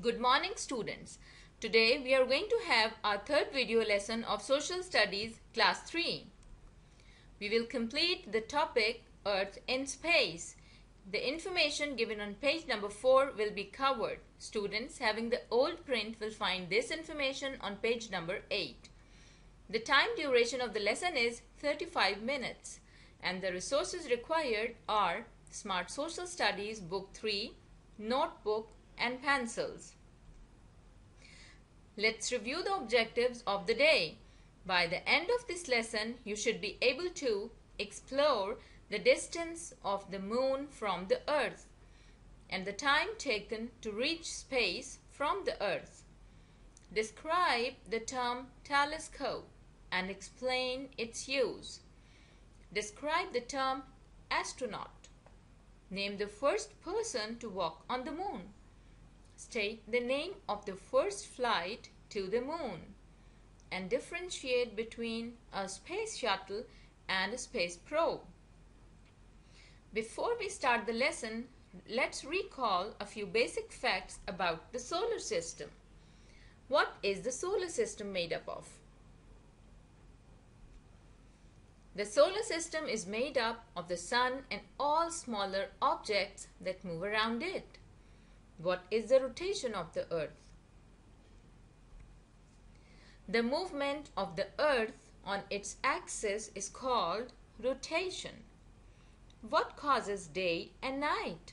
Good morning, students. Today we are going to have our third video lesson of Social Studies Class 3. We will complete the topic Earth in Space. The information given on page number 4 will be covered. Students having the old print will find this information on page number 8. The time duration of the lesson is 35 minutes and the resources required are Smart Social Studies Book 3, Notebook and pencils. Let's review the objectives of the day. By the end of this lesson, you should be able to explore the distance of the moon from the earth and the time taken to reach space from the earth. Describe the term telescope and explain its use. Describe the term astronaut. Name the first person to walk on the moon. State the name of the first flight to the moon and differentiate between a space shuttle and a space probe. Before we start the lesson, let's recall a few basic facts about the solar system. What is the solar system made up of? The solar system is made up of the sun and all smaller objects that move around it. What is the rotation of the earth? The movement of the earth on its axis is called rotation. What causes day and night?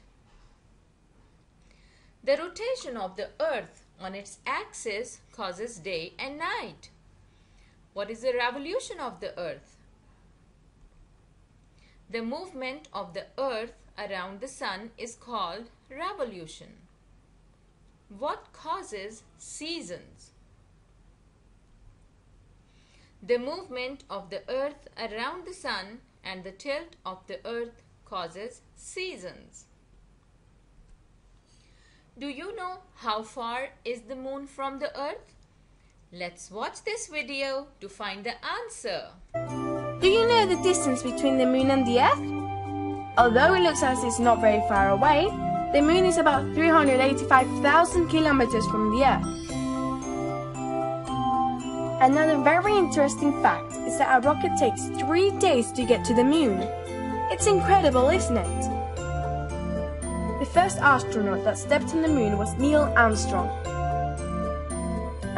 The rotation of the earth on its axis causes day and night. What is the revolution of the earth? The movement of the earth around the sun is called revolution. What causes seasons? The movement of the earth around the sun and the tilt of the earth causes seasons. Do you know how far is the moon from the earth? Let's watch this video to find the answer. Do you know the distance between the moon and the earth? Although it looks as it's not very far away, the moon is about 385,000 kilometers from the earth. Another very interesting fact is that a rocket takes 3 days to get to the moon. It's incredible, isn't it? The first astronaut that stepped on the moon was Neil Armstrong.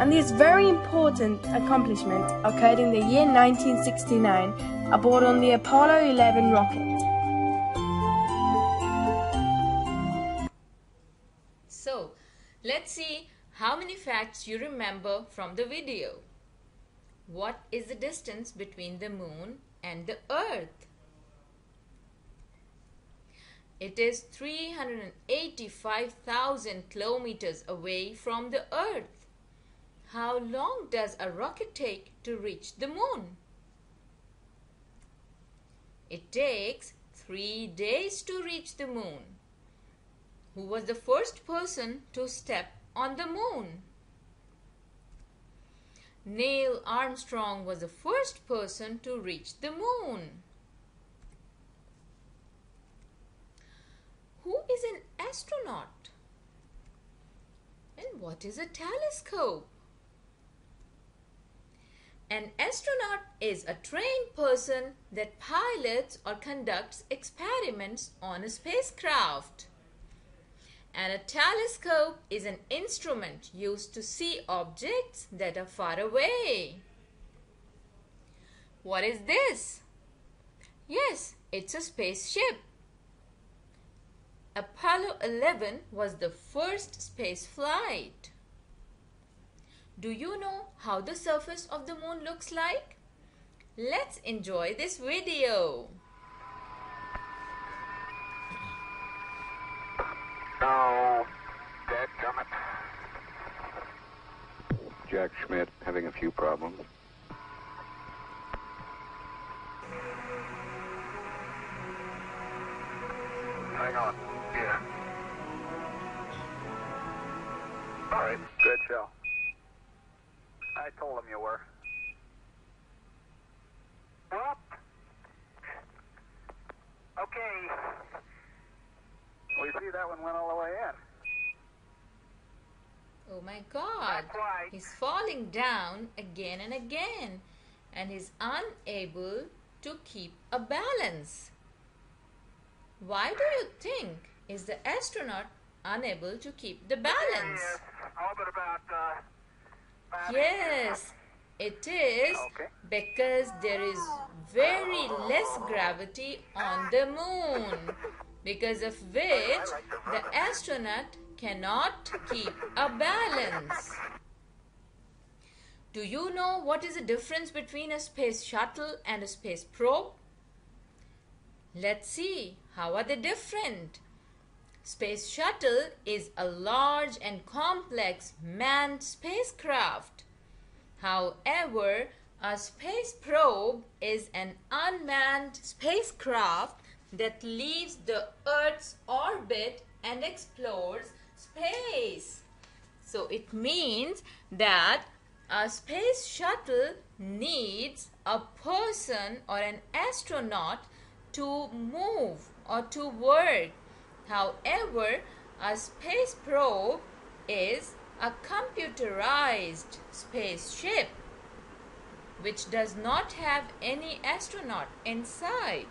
And this very important accomplishment occurred in the year 1969 aboard on the Apollo 11 rocket. So, let's see how many facts you remember from the video. What is the distance between the moon and the earth? It is 385,000 kilometers away from the earth. How long does a rocket take to reach the moon? It takes 3 days to reach the moon. Who was the first person to step on the moon? Neil Armstrong was the first person to reach the moon. Who is an astronaut? And what is a telescope? An astronaut is a trained person that pilots or conducts experiments on a spacecraft. And a telescope is an instrument used to see objects that are far away. What is this? Yes, it's a spaceship. Apollo 11 was the first space flight. Do you know how the surface of the moon looks like? Let's enjoy this video. No, dadgummit. Jack Schmidt having a few problems. Hang on. Yeah. All right, good show. I told him you were. Well, okay. We see that one went all the way in. Oh my God, Not quite. he's falling down again and again, and he's unable to keep a balance. Why do you think is the astronaut unable to keep the balance? Yes, all but about 5 Yes, it is Okay. because there is very less gravity on the moon, because of which the astronaut cannot keep a balance. Do you know what is the difference between a space shuttle and a space probe? Let's see, how are they different? Space shuttle is a large and complex manned spacecraft. However, a space probe is an unmanned spacecraft that leaves the Earth's orbit and explores space. So it means that a space shuttle needs a person or an astronaut to move or to work. However, a space probe is a computerized spaceship which does not have any astronaut inside.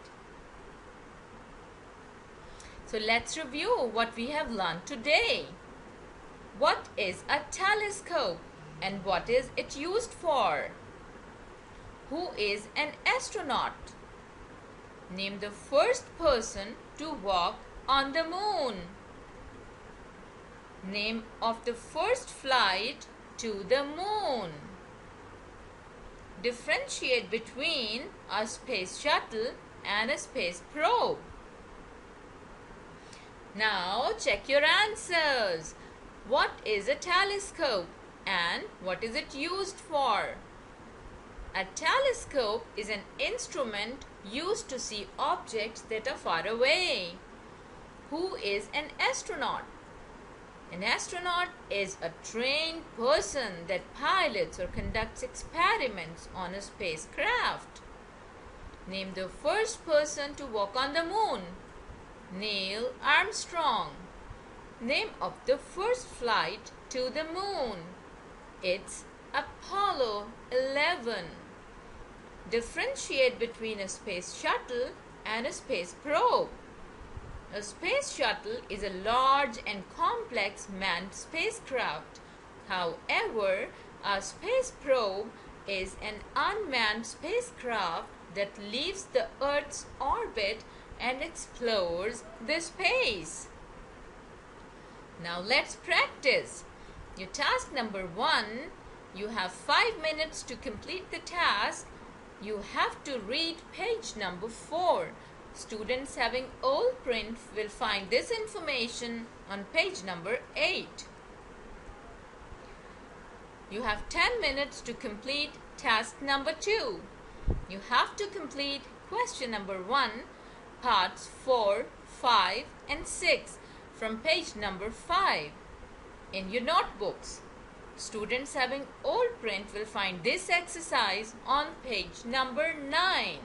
So let's review what we have learned today. What is a telescope and what is it used for? Who is an astronaut? Name the first person to walk on the moon. Name of the first flight to the moon. Differentiate between a space shuttle and a space probe. Now check your answers. What is a telescope and what is it used for? A telescope is an instrument used to see objects that are far away. Who is an astronaut? An astronaut is a trained person that pilots or conducts experiments on a spacecraft. Name the first person to walk on the moon. Neil Armstrong. Name of the first flight to the moon. It's Apollo 11. Differentiate between a space shuttle and a space probe. A space shuttle is a large and complex manned spacecraft. However, a space probe is an unmanned spacecraft that leaves the Earth's orbit and explores the space. Now let's practice. Your task number 1, you have 5 minutes to complete the task. You have to read page number 4. Students having old print will find this information on page number 8. You have 10 minutes to complete task number 2. You have to complete question number 1, parts 4, 5 and 6 from page number 5 in your notebooks. Students having old print will find this exercise on page number 9.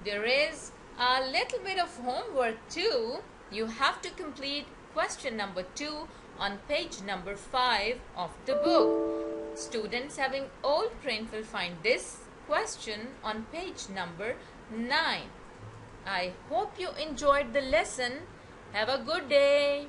There is a little bit of homework too. You have to complete question number 2 on page number 5 of the book. Students having old print will find this question on page number 9. I hope you enjoyed the lesson. Have a good day.